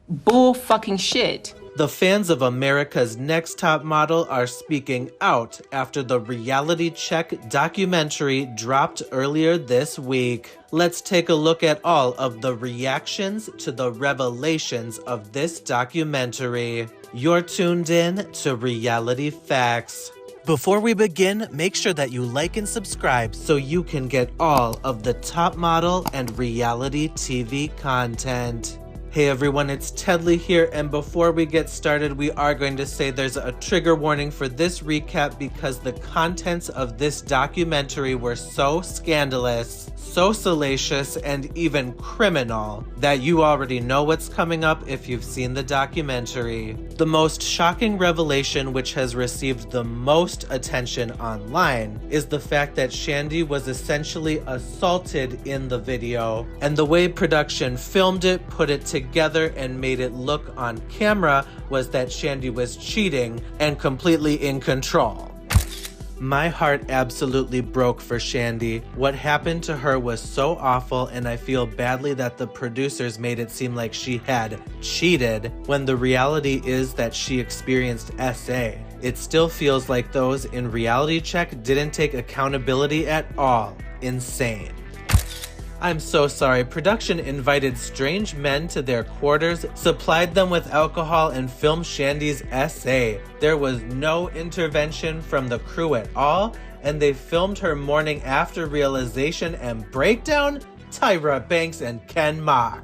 bull fucking shit. The fans of America's Next Top Model are speaking out after the reality check documentary dropped earlier this week. Let's take a look at all of the reactions to the revelations of this documentary. You're tuned in to Reality Facts. Before we begin, make sure that you like and subscribe so you can get all of the top model and reality TV content. Hey everyone, it's Tedley here, and before we get started, we are going to say there's a trigger warning for this recap because the contents of this documentary were so scandalous, so salacious, and even criminal that you already know what's coming up if you've seen the documentary. The most shocking revelation, which has received the most attention online, is the fact that Shandy was essentially assaulted in the video, and the way production filmed it, put it together, and made it look on camera was that Shandy was cheating and completely in control. My heart absolutely broke for Shandy. What happened to her was so awful, and I feel badly that the producers made it seem like she had cheated, when the reality is that she experienced SA. It still feels like those in Reality Check didn't take accountability at all. Insane. I'm so sorry. Production invited strange men to their quarters, supplied them with alcohol, and filmed Shandy's SA. There was no intervention from the crew at all, and they filmed her morning after realization and breakdown. Tyra Banks and Ken Mock.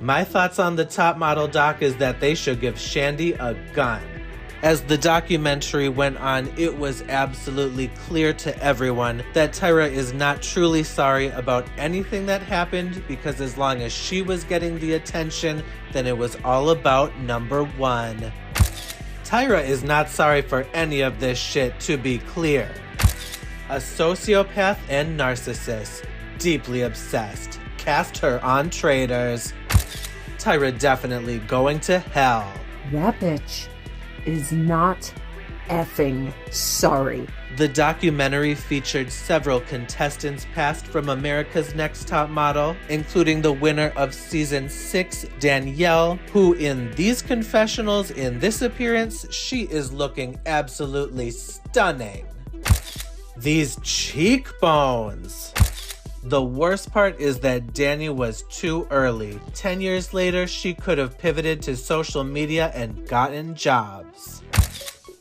My thoughts on the Top Model doc is that they should give Shandy a gun. As the documentary went on, it was absolutely clear to everyone that Tyra is not truly sorry about anything that happened, because as long as she was getting the attention, then it was all about number one. Tyra is not sorry for any of this shit, to be clear. A sociopath and narcissist, deeply obsessed, cast her on traitors. Tyra definitely going to hell. That bitch is not effing sorry. The documentary featured several contestants passed from America's Next Top Model, including the winner of season 6, Danielle, who in these confessionals, in this appearance, she is looking absolutely stunning. These cheekbones. The worst part is that Danny was too early. 10 years later, she could have pivoted to social media and gotten jobs.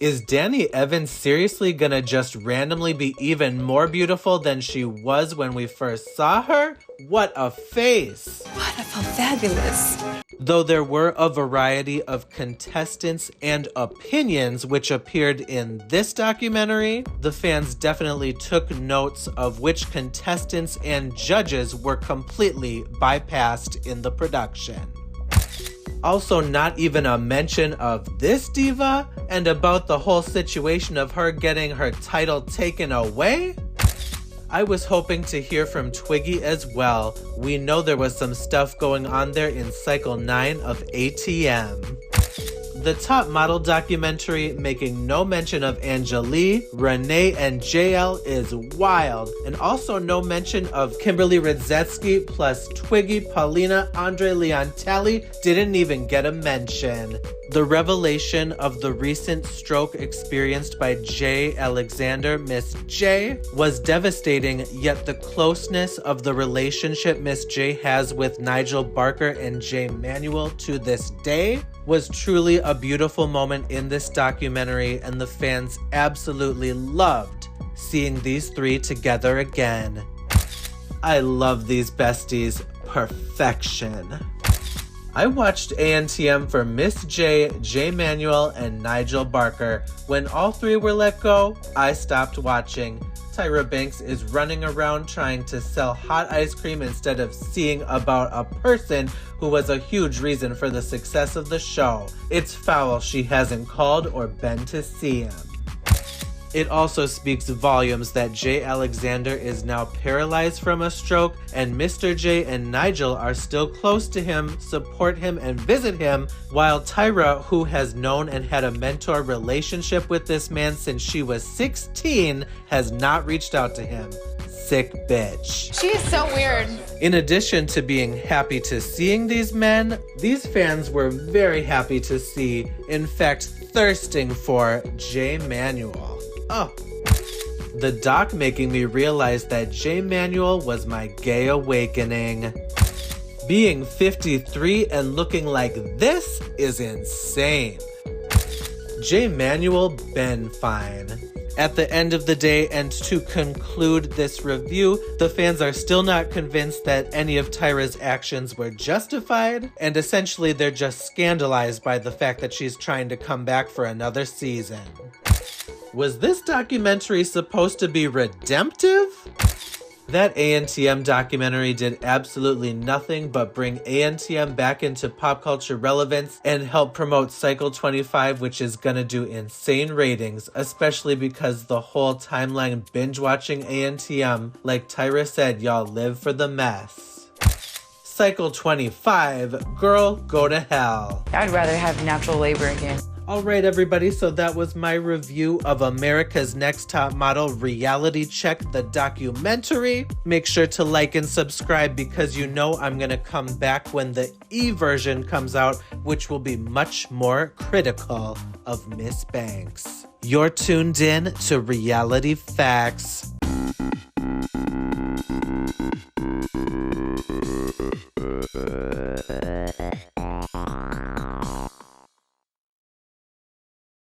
Is Danny Evans seriously gonna just randomly be even more beautiful than she was when we first saw her? What a face! Wonderful, fabulous. Though there were a variety of contestants and opinions which appeared in this documentary, the fans definitely took notes of which contestants and judges were completely bypassed in the production. Also, not even a mention of this diva and about the whole situation of her getting her title taken away? I was hoping to hear from Twiggy as well. We know there was some stuff going on there in cycle 9 of ATM. The Top Model documentary, making no mention of Angelique, Renee, and JL, is wild, and also no mention of Kimberly Radzetsky plus Twiggy, Paulina, Andre Leontelli didn't even get a mention. The revelation of the recent stroke experienced by J. Alexander, Miss J, was devastating, yet the closeness of the relationship Miss J has with Nigel Barker and Jay Manuel to this day was truly a beautiful moment in this documentary, and the fans absolutely loved seeing these three together again. I love these besties. Perfection. I watched ANTM for Miss J, Jay Manuel, and Nigel Barker. When all three were let go, I stopped watching. Tyra Banks is running around trying to sell hot ice cream instead of seeing about a person who was a huge reason for the success of the show. It's foul she hasn't called or been to see him. It also speaks volumes that Jay Alexander is now paralyzed from a stroke, and Mr. J and Nigel are still close to him, support him, and visit him, while Tyra, who has known and had a mentor relationship with this man since she was 16, has not reached out to him. sick bitch. She is so weird. In addition to being happy to seeing these men, these fans were very happy to see, in fact, thirsting for J. Manuel. Oh. The doc making me realize that J. Manuel was my gay awakening. Being 53 and looking like this is insane. J. Manuel been fine. At the end of the day, and to conclude this review, the fans are still not convinced that any of Tyra's actions were justified, and essentially they're just scandalized by the fact that she's trying to come back for another season. Was this documentary supposed to be redemptive? That ANTM documentary did absolutely nothing but bring ANTM back into pop culture relevance and help promote Cycle 25, which is gonna do insane ratings, especially because the whole timeline binge-watching ANTM, like Tyra said, y'all live for the mess. Cycle 25, girl, go to hell. I'd rather have natural labor again. Alright everybody, so that was my review of America's Next Top Model Reality Check, the documentary. Make sure to like and subscribe because you know I'm gonna come back when the E version comes out, which will be much more critical of Miss Banks. You're tuned in to Reality Facts.